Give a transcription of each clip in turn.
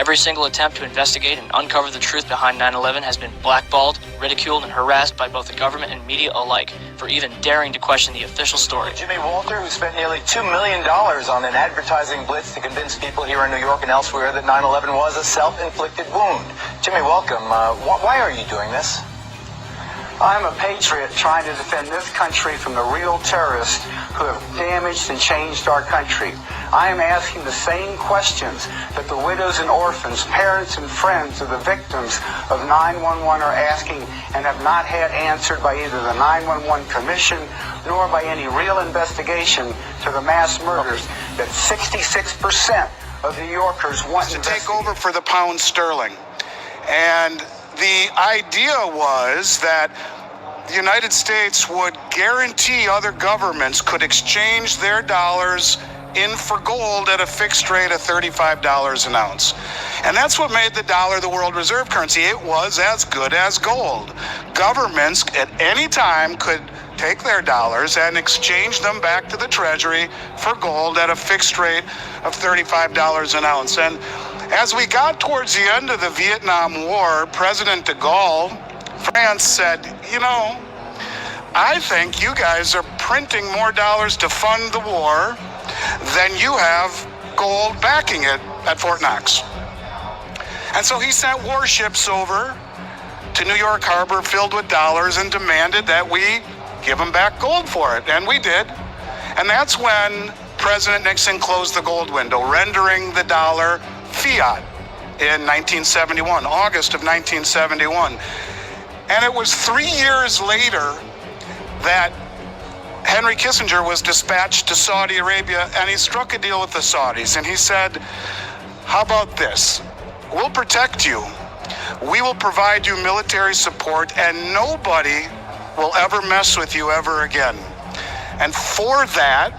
Every single attempt to investigate and uncover the truth behind 9/11 has been blackballed, ridiculed, and harassed by both the government and media alike for even daring to question the official story. Jimmy Walter, who spent nearly $2 million on an advertising blitz to convince people here in New York and elsewhere that 9/11 was a self-inflicted wound. Jimmy, welcome. Why are you doing this? I'm a patriot trying to defend this country from the real terrorists who have damaged and changed our country. I am asking the same questions that the widows and orphans, parents and friends of the victims of 9/11 are asking and have not had answered by either the 9/11 Commission nor by any real investigation to the mass murders that 66% of New Yorkers want to take over for the pound sterling. And the idea was that the United States would guarantee other governments could exchange their dollars in for gold at a fixed rate of $35 an ounce. And that's what made the dollar the world reserve currency. It was as good as gold. Governments at any time could take their dollars and exchange them back to the Treasury for gold at a fixed rate of $35 an ounce. And as we got towards the end of the Vietnam War, President de Gaulle, France, said, you know, I think you guys are printing more dollars to fund the war than you have gold backing it at Fort Knox. And so he sent warships over to New York Harbor filled with dollars and demanded that we give him back gold for it. And we did. And that's when President Nixon closed the gold window, rendering the dollar fiat in 1971, August of 1971. And it was 3 years later that Henry Kissinger was dispatched to Saudi Arabia, and he struck a deal with the Saudis. And he said, how about this? We'll protect you. We will provide you military support, and nobody will ever mess with you ever again. And for that,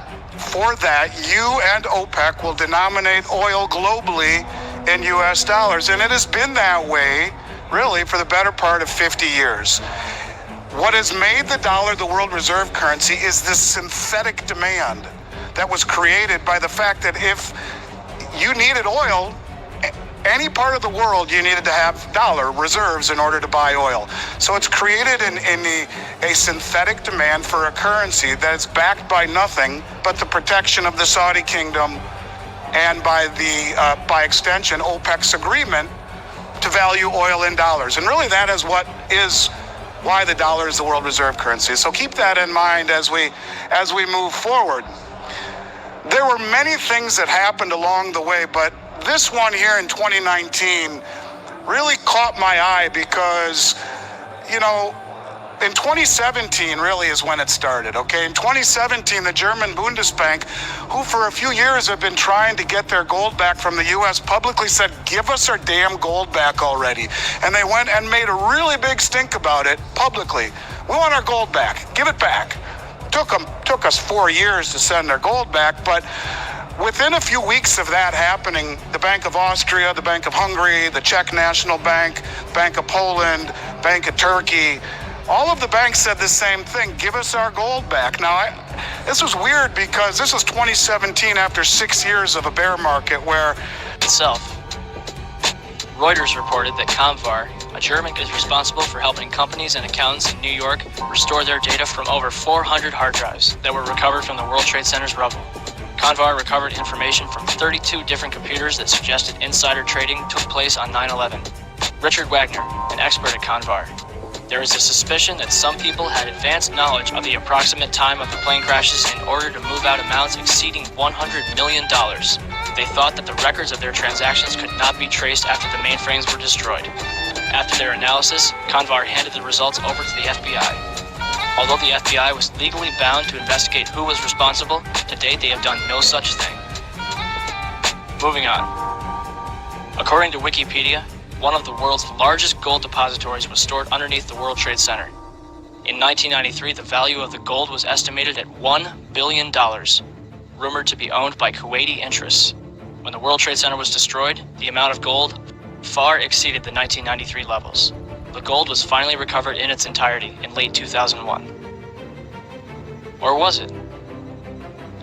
you and OPEC will denominate oil globally in US dollars. And it has been that way, really, for the better part of 50 years. What has made the dollar the world reserve currency is this synthetic demand that was created by the fact that if you needed oil, any part of the world, you needed to have dollar reserves in order to buy oil. So it's created a synthetic demand for a currency that is backed by nothing but the protection of the Saudi kingdom and by extension, OPEC's agreement to value oil in dollars. And really that is why the dollar is the world reserve currency. So keep that in mind as we move forward. There were many things that happened along the way, but this one here in 2019 really caught my eye because, you know, in 2017 really is when it started, okay? In 2017, the German Bundesbank, who for a few years have been trying to get their gold back from the U.S., publicly said, give us our damn gold back already. And they went and made a really big stink about it publicly. We want our gold back. Give it back. Took us 4 years to send our gold back, but within a few weeks of that happening, the Bank of Austria, the Bank of Hungary, the Czech National Bank, Bank of Poland, Bank of Turkey, all of the banks said the same thing, give us our gold back. Now, this was weird because this was 2017 after 6 years of a bear market where itself. Reuters reported that Comvar, a German, is responsible for helping companies and accountants in New York restore their data from over 400 hard drives that were recovered from the World Trade Center's rubble. Comvar recovered information from 32 different computers that suggested insider trading took place on 9/11. Richard Wagner, an expert at Comvar. There is a suspicion that some people had advanced knowledge of the approximate time of the plane crashes in order to move out amounts exceeding $100 million. They thought that the records of their transactions could not be traced after the mainframes were destroyed. After their analysis, Comvar handed the results over to the FBI. Although the FBI was legally bound to investigate who was responsible, to date they have done no such thing. Moving on. According to Wikipedia, one of the world's largest gold depositories was stored underneath the World Trade Center. In 1993, the value of the gold was estimated at $1 billion, rumored to be owned by Kuwaiti interests. When the World Trade Center was destroyed, the amount of gold far exceeded the 1993 levels. The gold was finally recovered in its entirety in late 2001. Or was it?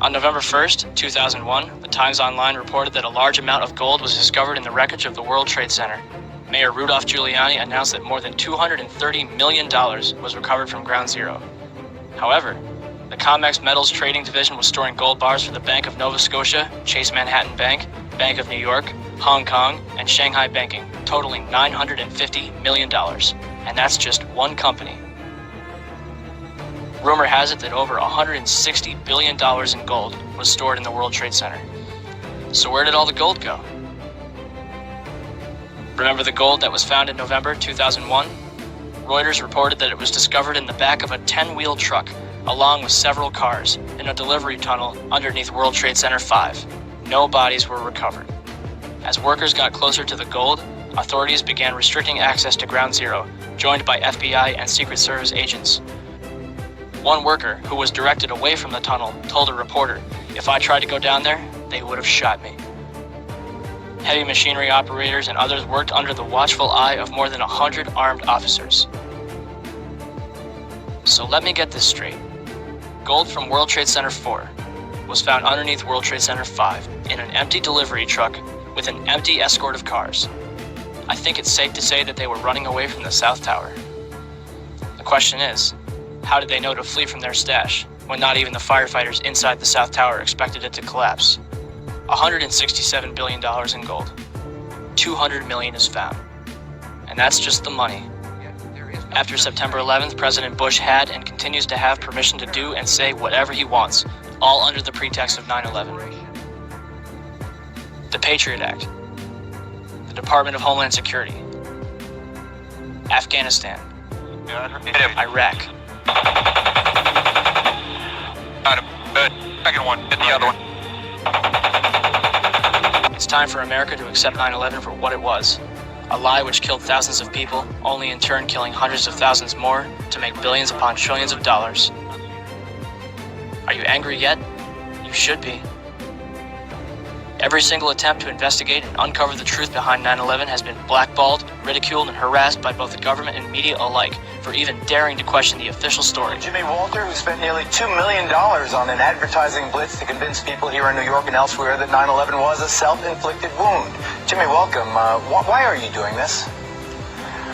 On November 1st, 2001, the Times Online reported that a large amount of gold was discovered in the wreckage of the World Trade Center. Mayor Rudolph Giuliani announced that more than $230 million was recovered from Ground Zero. However, the COMEX Metals Trading Division was storing gold bars for the Bank of Nova Scotia, Chase Manhattan Bank, Bank of New York, Hong Kong, and Shanghai Banking, totaling $950 million. And that's just one company. Rumor has it that over $160 billion in gold was stored in the World Trade Center. So where did all the gold go? Remember the gold that was found in November 2001? Reuters reported that it was discovered in the back of a 10-wheel truck, along with several cars, in a delivery tunnel underneath World Trade Center 5. No bodies were recovered. As workers got closer to the gold, authorities began restricting access to Ground Zero, joined by FBI and Secret Service agents. One worker, who was directed away from the tunnel, told a reporter, "If I tried to go down there, they would have shot me." Heavy machinery operators and others worked under the watchful eye of more than 100 armed officers. So let me get this straight. Gold from World Trade Center 4 was found underneath World Trade Center 5 in an empty delivery truck with an empty escort of cars. I think it's safe to say that they were running away from the South Tower. The question is, how did they know to flee from their stash when not even the firefighters inside the South Tower expected it to collapse? $167 billion in gold. $200 million is found. And that's just the money. After September 11th, President Bush had and continues to have permission to do and say whatever he wants, all under the pretext of 9/11. The Patriot Act, the Department of Homeland Security, Afghanistan, Iraq. Second one, hit the other one. It's time for America to accept 9/11 for what it was. A lie which killed thousands of people, only in turn killing hundreds of thousands more to make billions upon trillions of dollars. Are you angry yet? You should be. Every single attempt to investigate and uncover the truth behind 9/11 has been blackballed, ridiculed, and harassed by both the government and media alike for even daring to question the official story. Jimmy Walter, who spent nearly $2 million on an advertising blitz to convince people here in New York and elsewhere that 9/11 was a self-inflicted wound. Jimmy, welcome. Why are you doing this?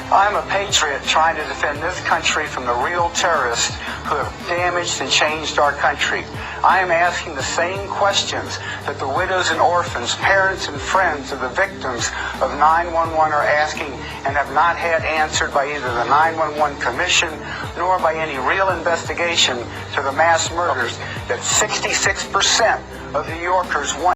I'm a patriot trying to defend this country from the real terrorists who have damaged and changed our country. I am asking the same questions that the widows and orphans, parents and friends of the victims of 9/11 are asking and have not had answered by either the 9/11 Commission nor by any real investigation to the mass murders that 66% of New Yorkers want.